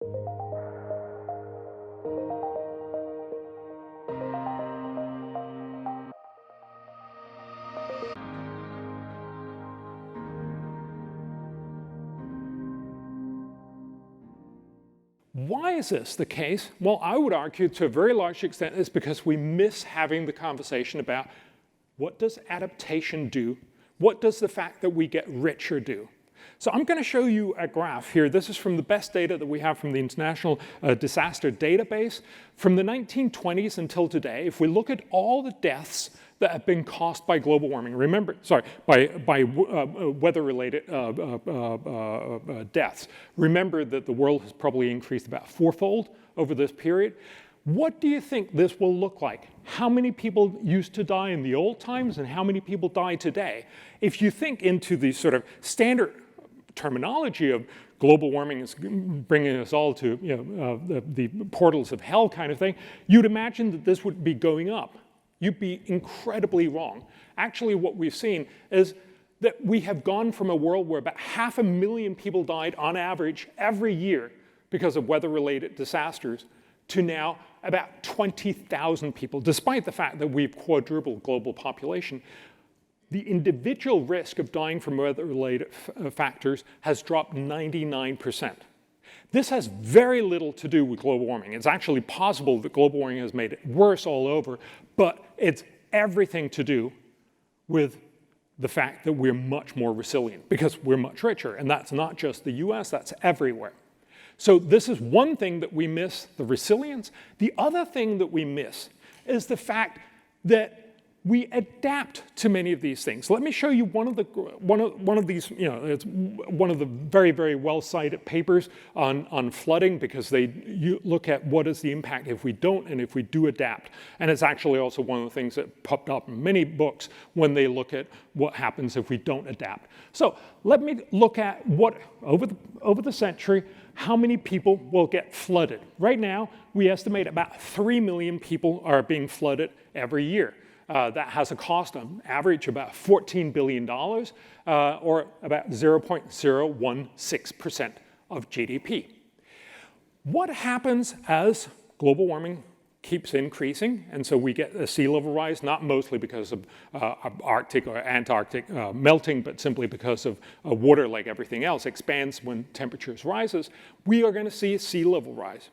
Why is this the case? Well, I would argue to a very large extent it's because we miss having the conversation about what does adaptation do? What does the fact that we get richer do? So I'm going to show you a graph here. This is from the best data that we have from the International Disaster Database. From the 1920s until today, if we look at all the deaths that have been caused by global warming, remember, sorry, by weather-related deaths. Remember that the world has probably increased about fourfold over this period. What do you think this will look like? How many people used to die in the old times and how many people die today? If you think into the sort of standard terminology of global warming is bringing us all to the portals of hell kind of thing, you'd imagine that this would be going up. You'd be incredibly wrong. Actually, what we've seen is that we have gone from a world where about 500,000 people died on average every year because of weather-related disasters to now about 20,000 people, despite the fact that we've quadrupled global population. The individual risk of dying from weather-related factors has dropped 99%. This has very little to do with global warming. It's actually possible that global warming has made it worse all over, but it's everything to do with the fact that we're much more resilient because we're much richer. And that's not just the US, that's everywhere. So this is one thing that we miss, the resilience. The other thing that we miss is the fact that we adapt to many of these things. Let me show you one of these, it's one of the very, very well-cited papers on flooding because you look at what is the impact if we don't and if we do adapt. And it's actually also one of the things that popped up in many books when they look at what happens if we don't adapt. So let me look at what, over the century, how many people will get flooded. Right now, we estimate about 3 million people are being flooded every year. That has a cost on average about $14 billion, or about 0.016% of GDP. What happens as global warming keeps increasing, and so we get a sea level rise, not mostly because of Arctic or Antarctic melting, but simply because of water, like everything else, expands when temperatures rises, we are going to see a sea level rise.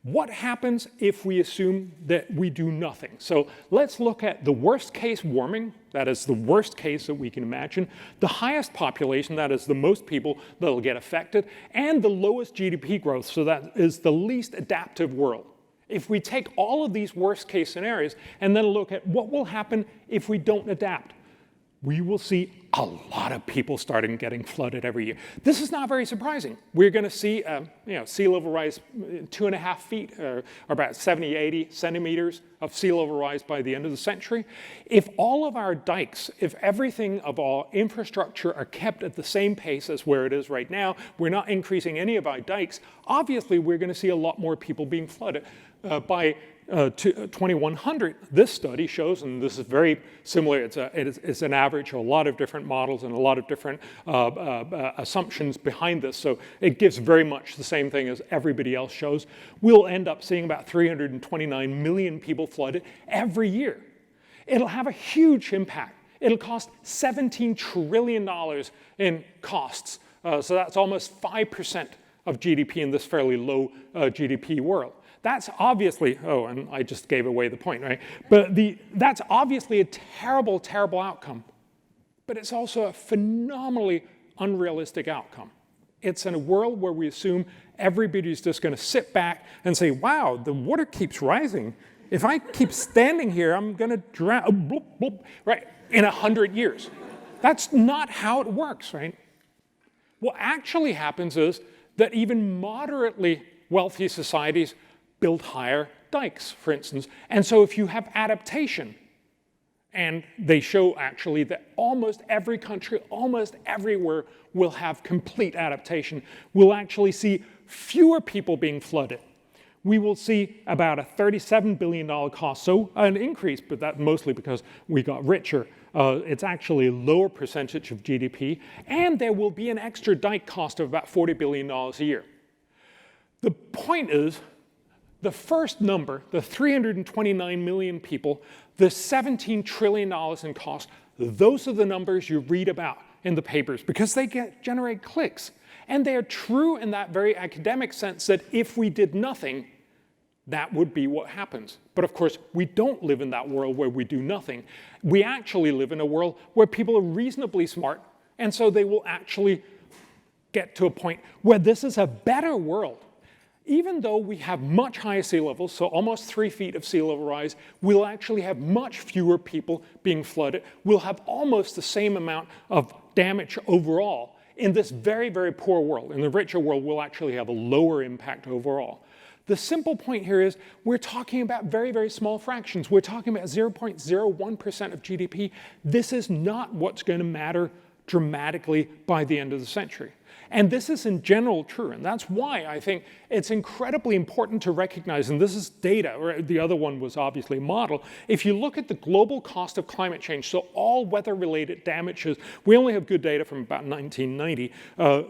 What happens if we assume that we do nothing? So let's look at the worst case warming, that is the worst case that we can imagine, the highest population, that is the most people that will get affected, and the lowest GDP growth, so that is the least adaptive world. If we take all of these worst case scenarios and then look at what will happen if we don't adapt, we will see a lot of people starting getting flooded every year. This is not very surprising. We're going to see sea level rise 2.5 feet, or about 70, 80 centimeters of sea level rise by the end of the century. If all of our dikes, if everything of our infrastructure are kept at the same pace as where it is right now, we're not increasing any of our dikes, obviously we're going to see a lot more people being flooded. By 2100, this study shows, and this is very similar, it's an average of a lot of different models and a lot of different assumptions behind this, so it gives very much the same thing as everybody else shows. We'll end up seeing about 329 million people flooded every year. It'll have a huge impact. It'll cost $17 trillion in costs, so that's almost 5% of GDP in this fairly low GDP world. That's obviously, oh, and I just gave away the point, right? But that's obviously a terrible, terrible outcome. But it's also a phenomenally unrealistic outcome. It's in a world where we assume everybody's just going to sit back and say, wow, the water keeps rising. If I keep standing here, I'm going to drown, bloop, bloop, right, in 100 years. That's not how it works, right? What actually happens is that even moderately wealthy societies build higher dikes, for instance. And so if you have adaptation, and they show actually that almost every country, almost everywhere will have complete adaptation, we'll actually see fewer people being flooded. We will see about a $37 billion cost, so an increase, but that's mostly because we got richer. It's actually a lower percentage of GDP, and there will be an extra dike cost of about $40 billion a year. The point is, the first number, the 329 million people, the $17 trillion in cost, those are the numbers you read about in the papers because they generate clicks. And they are true in that very academic sense that if we did nothing, that would be what happens. But of course, we don't live in that world where we do nothing. We actually live in a world where people are reasonably smart, and so they will actually get to a point where this is a better world. Even though we have much higher sea levels, so almost 3 feet of sea level rise, we'll actually have much fewer people being flooded. We'll have almost the same amount of damage overall in this very, very poor world. In the richer world, we'll actually have a lower impact overall. The simple point here is we're talking about very, very small fractions. We're talking about 0.01% of GDP. This is not what's going to matter dramatically by the end of the century. And this is in general true, and that's why I think it's incredibly important to recognize, and this is data, or the other one was obviously a model. If you look at the global cost of climate change, so all weather-related damages, we only have good data from about 1990.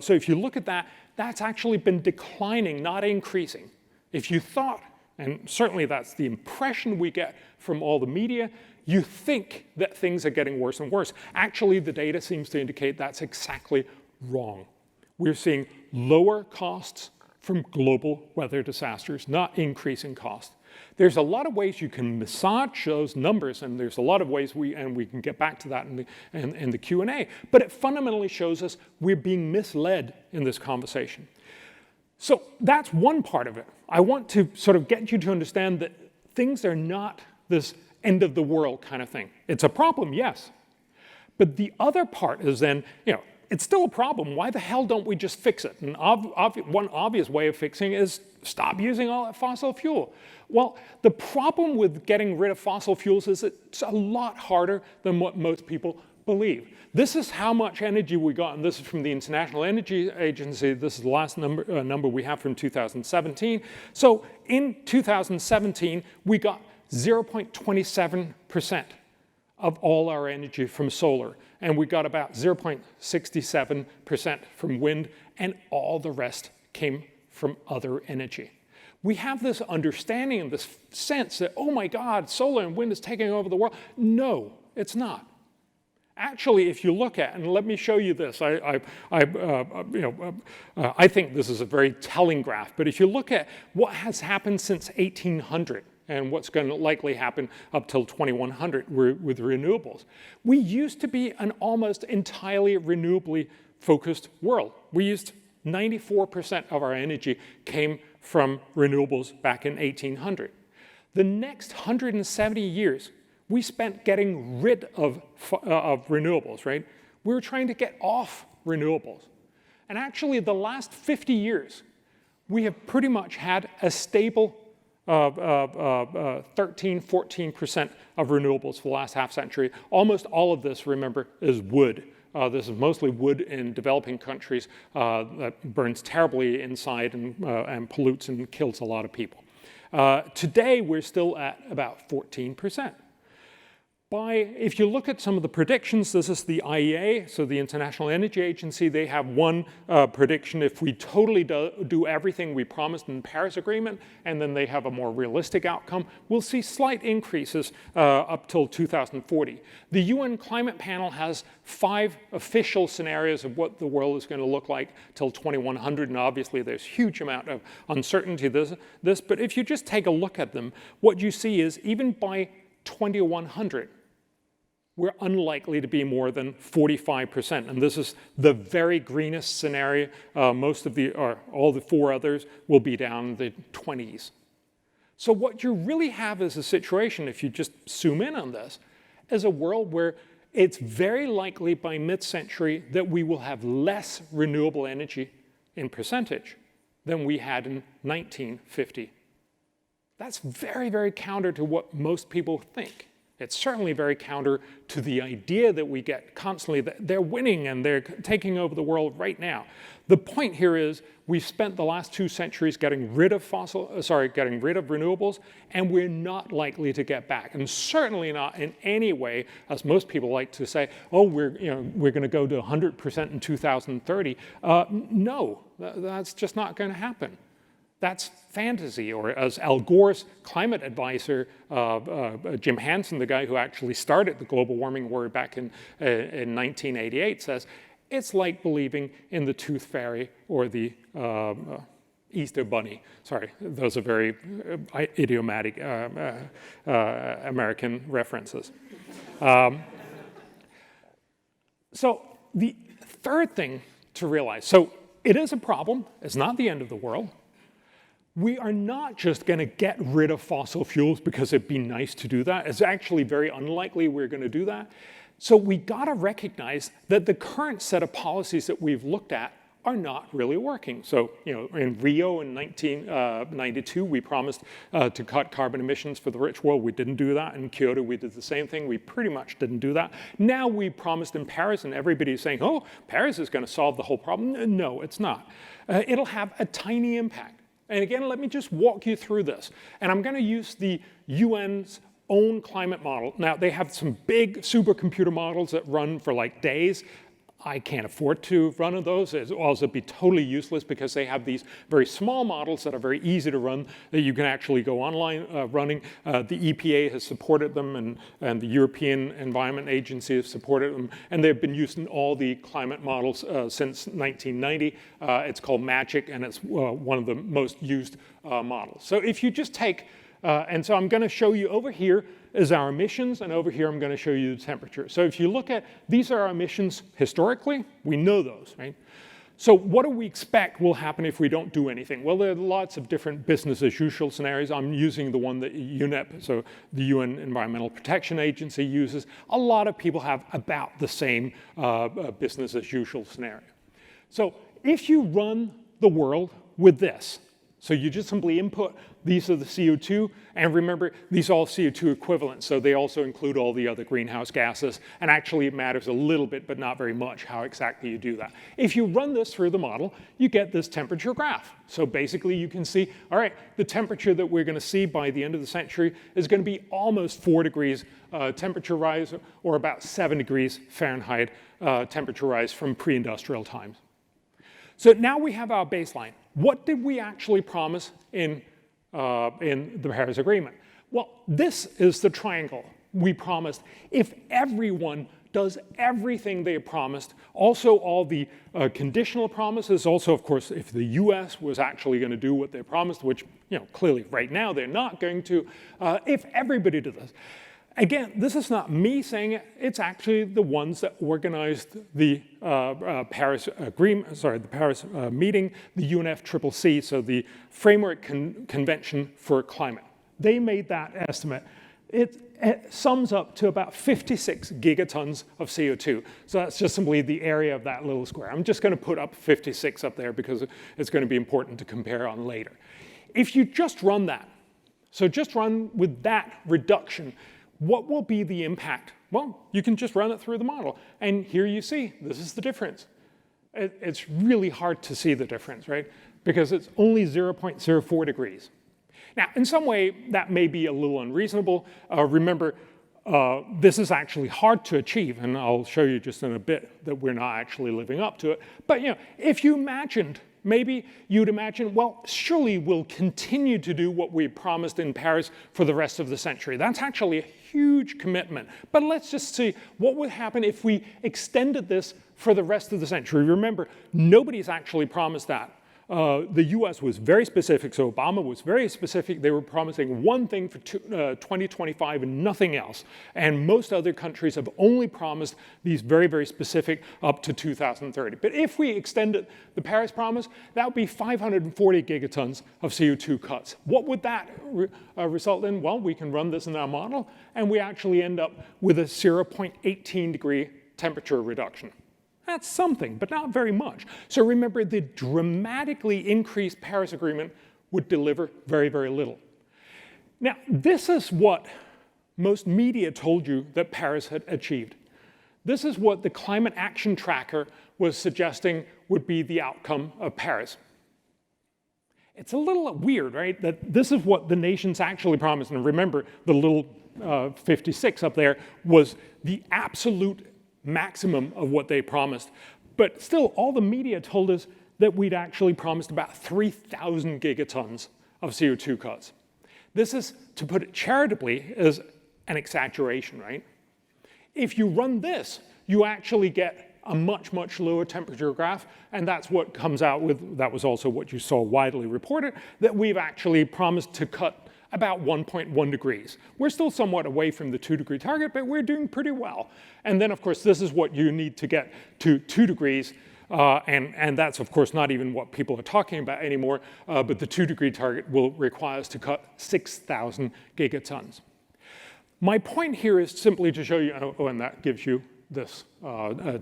So if you look at that, that's actually been declining, not increasing. If you thought, and certainly that's the impression we get from all the media, you think that things are getting worse and worse. Actually, the data seems to indicate that's exactly wrong. We're seeing lower costs from global weather disasters, not increasing costs. There's a lot of ways you can massage those numbers, and there's a lot of ways and we can get back to that in the Q&A, but it fundamentally shows us we're being misled in this conversation. So that's one part of it. I want to sort of get you to understand that things are not this end of the world kind of thing. It's a problem, yes. But the other part is then, it's still a problem. Why the hell don't we just fix it? And one obvious way of fixing it is stop using all that fossil fuel. Well, the problem with getting rid of fossil fuels is it's a lot harder than what most people believe. This is how much energy we got, and this is from the International Energy Agency. This is the last number we have from 2017. So in 2017, we got 0.27% of all our energy from solar. And we got about 0.67% from wind, and all the rest came from other energy. We have this understanding and this sense that, oh my God, solar and wind is taking over the world. No, it's not. Actually, if you look at, and let me show you this, I think this is a very telling graph, but if you look at what has happened since 1800, and what's going to likely happen up till 2100 with renewables. We used to be an almost entirely renewably focused world. We used 94% of our energy came from renewables back in 1800. The next 170 years, we spent getting rid of renewables, right? We were trying to get off renewables. And actually, the last 50 years, we have pretty much had a stable 13–14% of renewables for the last half century. Almost all of this, remember, is wood. This is mostly wood in developing countries that burns terribly inside and pollutes and kills a lot of people. Today, we're still at about 14%. If you look at some of the predictions, this is the IEA, so the International Energy Agency, they have one prediction if we totally do everything we promised in the Paris Agreement, and then they have a more realistic outcome, we'll see slight increases up till 2040. The UN Climate Panel has 5 official scenarios of what the world is going to look like till 2100, and obviously there's a huge amount of uncertainty this, but if you just take a look at them, what you see is even by 2100, we're unlikely to be more than 45%. And this is the very greenest scenario. All the 4 others will be down in the 20s. So what you really have is a situation, if you just zoom in on this, is a world where it's very likely by mid-century that we will have less renewable energy in percentage than we had in 1950. That's very, very counter to what most people think. It's certainly very counter to the idea that we get constantly that they're winning and they're taking over the world right now. The point here is we've spent the last 2 centuries getting rid of renewables, and we're not likely to get back. And certainly not in any way, as most people like to say, oh, we're going to go to 100% in 2030. No, that's just not going to happen. That's fantasy. Or as Al Gore's climate advisor, Jim Hansen, the guy who actually started the global warming worry back in 1988, says, it's like believing in the tooth fairy or the Easter bunny. Sorry, those are very idiomatic American references. So the third thing to realize, so it is a problem. It's not the end of the world. We are not just going to get rid of fossil fuels because it'd be nice to do that. It's actually very unlikely we're going to do that. So we got to recognize that the current set of policies that we've looked at are not really working. So, in Rio in 1992, we promised to cut carbon emissions for the rich world. We didn't do that. In Kyoto, we did the same thing. We pretty much didn't do that. Now we promised in Paris, and everybody's saying, oh, Paris is going to solve the whole problem. No, it's not. It'll have a tiny impact. And again, let me just walk you through this. And I'm going to use the UN's own climate model. Now, they have some big supercomputer models that run for like days. I can't afford to run those. It'll also be totally useless because they have these very small models that are very easy to run that you can actually go online running. The EPA has supported them, and the European Environment Agency has supported them, and they've been used in all the climate models since 1990. It's called MAGIC, and it's one of the most used models. So if you just take, and so I'm going to show you over here is our emissions, and over here I'm going to show you the temperature. So if you look at, these are our emissions historically, we know those, right? So what do we expect will happen if we don't do anything? Well, there are lots of different business as usual scenarios. I'm using the one that UNEP, so the UN Environmental Protection Agency, uses. A lot of people have about the same business as usual scenario. So if you run the world with this, so you just simply input, these are the CO2, and remember, these are all CO2 equivalents, so they also include all the other greenhouse gases, and actually it matters a little bit, but not very much, how exactly you do that. If you run this through the model, you get this temperature graph. So basically you can see, all right, the temperature that we're going to see by the end of the century is going to be almost 4 degrees temperature rise, or about 7 degrees Fahrenheit temperature rise from pre-industrial times. So now we have our baseline. What did we actually promise in the Paris Agreement? Well, this is the triangle we promised. If everyone does everything they promised, also all the conditional promises, also, of course, if the US was actually going to do what they promised, which clearly right now they're not going to, if everybody did this. Again, this is not me saying it. It's actually the ones that organized the Paris Agreement, sorry, the Paris meeting, the UNFCCC, so the Framework Convention for Climate. They made that estimate. It sums up to about 56 gigatons of CO2. So that's just simply the area of that little square. I'm just going to put up 56 up there because it's going to be important to compare on later. If you just run that, so just run with that reduction, what will be the impact? Well, you can just run it through the model. And here you see, this is the difference. It's really hard to see the difference, right? Because it's only 0.04 degrees. Now, in some way, that may be a little unreasonable. Remember, this is actually hard to achieve, and I'll show you just in a bit that we're not actually living up to it. But if you imagined, maybe you'd imagine, well, surely we'll continue to do what we promised in Paris for the rest of the century. That's actually a huge commitment. But let's just see what would happen if we extended this for the rest of the century. Remember, nobody's actually promised that. The US was very specific, so Obama was very specific. They were promising one thing for 2025 and nothing else. And most other countries have only promised these very, very specific up to 2030. But if we extended the Paris promise, that would be 540 gigatons of CO2 cuts. What would that result in? Well, we can run this in our model, and we actually end up with a 0.18 degree temperature reduction. That's something, but not very much. So remember, the dramatically increased Paris Agreement would deliver very, very little. Now, this is what most media told you that Paris had achieved. This is what the Climate Action Tracker was suggesting would be the outcome of Paris. It's a little weird, right, that this is what the nations actually promised. And remember, the little 56 up there was the absolute maximum of what they promised. But still, all the media told us that we'd actually promised about 3,000 gigatons of CO2 cuts. This is, to put it charitably, is an exaggeration, right? If you run this, you actually get a much, much lower temperature graph, and that's what comes out with, that was also what you saw widely reported, that we've actually promised to cut about 1.1 degrees. We're still somewhat away from the 2-degree target, but we're doing pretty well. And then, of course, this is what you need to get to 2 degrees, and that's, of course, not even what people are talking about anymore, but the 2-degree target will require us to cut 6,000 gigatons. My point here is simply to show you, oh, and that gives you this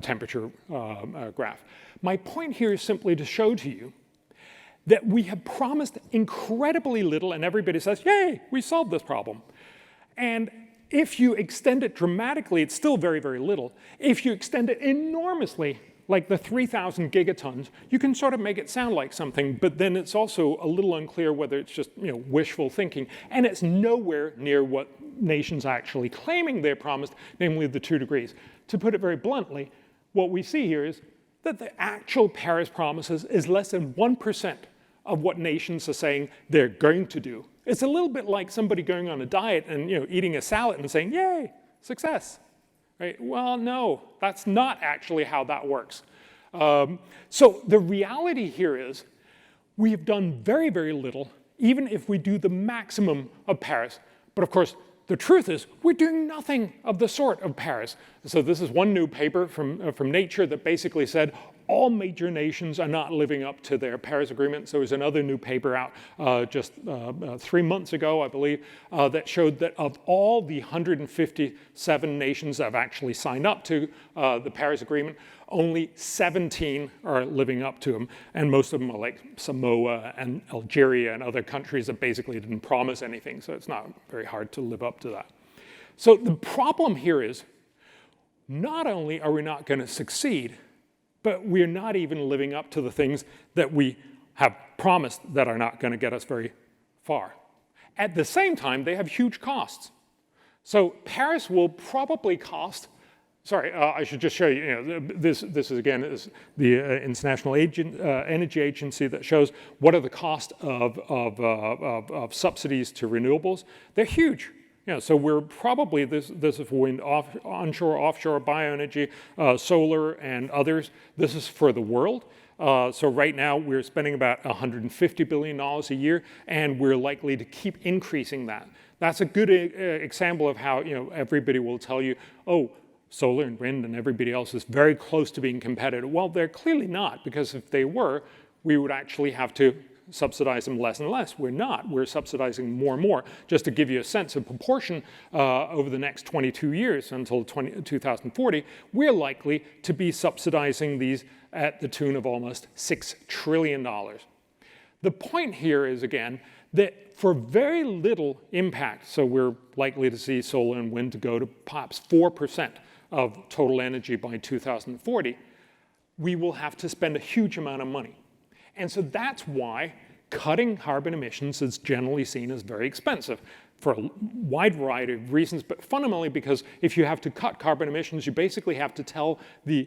temperature graph. My point here is simply to show to you that we have promised incredibly little, and everybody says, yay, we solved this problem. And if you extend it dramatically, it's still very, very little. If you extend it enormously, like the 3,000 gigatons, you can sort of make it sound like something, but then it's also a little unclear whether it's just wishful thinking, and it's nowhere near what nations are actually claiming they promised, namely the 2 degrees. To put it very bluntly, what we see here is that the actual Paris promises is less than 1% of what nations are saying they're going to do. It's a little bit like somebody going on a diet and eating a salad and saying, yay, success. Right? Well, no, that's not actually how that works. So the reality here is we have done very, very little, even if we do the maximum of Paris. But of course, the truth is we're doing nothing of the sort of Paris. So this is one new paper from Nature that basically said all major nations are not living up to their Paris Agreement. So there's another new paper out just 3 months ago, I believe, that showed that of all the 157 nations that have actually signed up to the Paris Agreement, only 17 are living up to them. And most of them are like Samoa and Algeria and other countries that basically didn't promise anything. So it's not very hard to live up to that. So the problem here is not only are we not going to succeed, but we're not even living up to the things that we have promised that are not going to get us very far. At the same time, they have huge costs. So Paris will probably cost, I should just show you, this is again is the International Energy Agency that shows what are the costs of subsidies to renewables. They're huge. So we're probably, this is for wind, onshore, offshore, bioenergy, solar, and others. This is for the world. So right now, we're spending about $150 billion a year, and we're likely to keep increasing that. That's a good example of how everybody will tell you, oh, solar and wind and everybody else is very close to being competitive. Well, they're clearly not, because if they were, we would actually have to subsidize them less and less. We're not. We're subsidizing more and more. Just to give you a sense of proportion, over the next 22 years until 2040, we're likely to be subsidizing these at the tune of almost $6 trillion. The point here is, again, that for very little impact, so we're likely to see solar and wind to go to perhaps 4% of total energy by 2040, we will have to spend a huge amount of money. And so that's why cutting carbon emissions is generally seen as very expensive for a wide variety of reasons, but fundamentally because if you have to cut carbon emissions, you basically have to tell the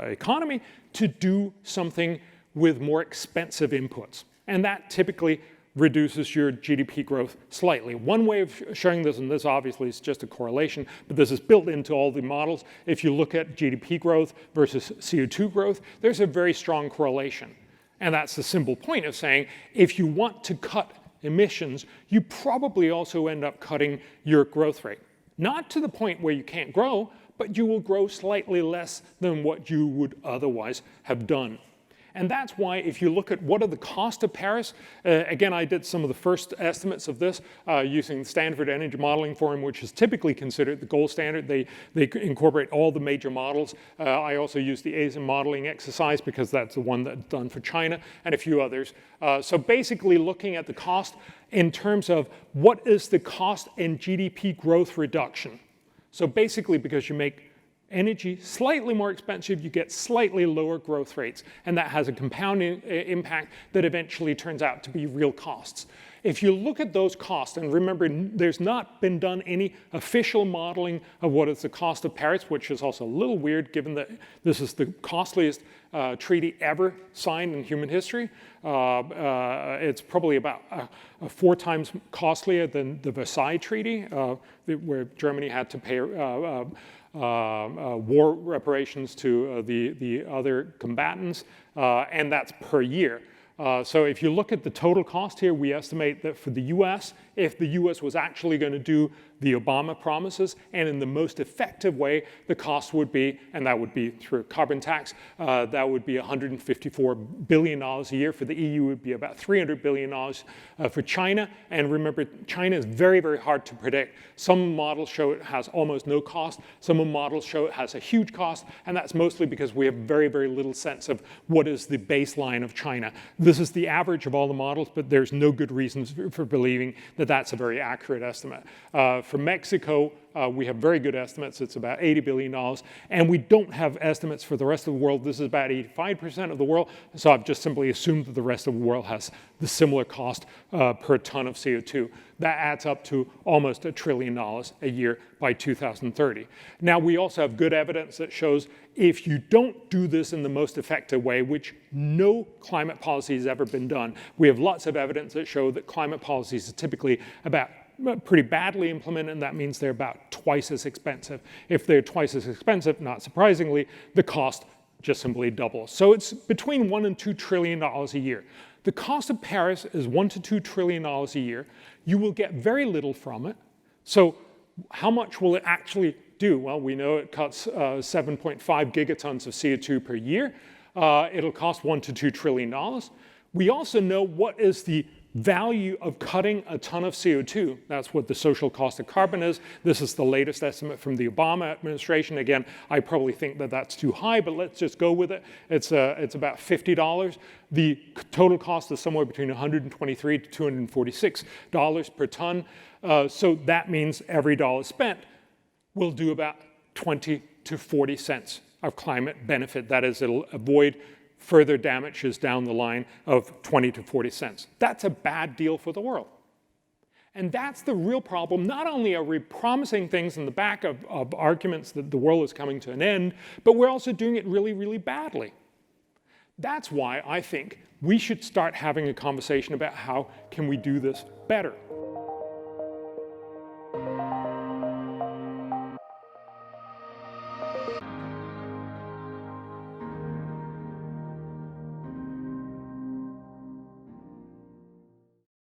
economy to do something with more expensive inputs. And that typically reduces your GDP growth slightly. One way of showing this, and this obviously is just a correlation, but this is built into all the models. If you look at GDP growth versus CO2 growth, there's a very strong correlation. And that's the simple point of saying, if you want to cut emissions, you probably also end up cutting your growth rate. Not to the point where you can't grow, but you will grow slightly less than what you would otherwise have done. And that's why if you look at what are the costs of Paris, again, I did some of the first estimates of this using the Stanford Energy Modeling Forum, which is typically considered the gold standard. They incorporate all the major models. I also use the ASIN modeling exercise because that's the one that's done for China and a few others. So basically looking at the cost in terms of what is the cost in GDP growth reduction. So basically because you make energy slightly more expensive, you get slightly lower growth rates, and that has a compounding impact that eventually turns out to be real costs. If you look at those costs, and remember, there's not been done any official modeling of what is the cost of Paris, which is also a little weird given that this is the costliest treaty ever signed in human history. It's probably about 4 times costlier than the Versailles Treaty, where Germany had to pay war reparations to the other combatants, and that's per year. So if you look at the total cost here, we estimate that for the US, if the US was actually going to do the Obama promises, and in the most effective way, the cost would be, and that would be through a carbon tax, that would be $154 billion a year. For the EU, it would be about $300 billion for China. And remember, China is very, very hard to predict. Some models show it has almost no cost. Some models show it has a huge cost. And that's mostly because we have very, very little sense of what is the baseline of China. This is the average of all the models, but there's no good reasons for believing that that's a very accurate estimate. For Mexico, we have very good estimates. It's about $80 billion. And we don't have estimates for the rest of the world. This is about 85% of the world. So I've just simply assumed that the rest of the world has the similar cost per ton of CO2. That adds up to almost $1 trillion a year by 2030. Now, we also have good evidence that shows if you don't do this in the most effective way, which no climate policy has ever been done, we have lots of evidence that show that climate policies are typically pretty badly implemented, and that means they're about twice as expensive. If they're twice as expensive, not surprisingly, the cost just simply doubles. So it's between $1 and $2 trillion a year. The cost of Paris is $1 to $2 trillion a year. You will get very little from it. So how much will it actually do? Well, we know it cuts 7.5 gigatons of CO2 per year. It'll cost $1 to $2 trillion. We also know what is the value of cutting a ton of CO2. That's what the social cost of carbon is. This is the latest estimate from the Obama administration. Again, I probably think that that's too high, but let's just go with it. It's about $50. The total cost is somewhere between $123 to $246 per ton. So that means every dollar spent will do about 20 to 40 cents of climate benefit. That is, it'll avoid further damages down the line of 20 to 40 cents. That's a bad deal for the world. And that's the real problem. Not only are we promising things in the back of arguments that the world is coming to an end, but we're also doing it really, really badly. That's why I think we should start having a conversation about how can we do this better.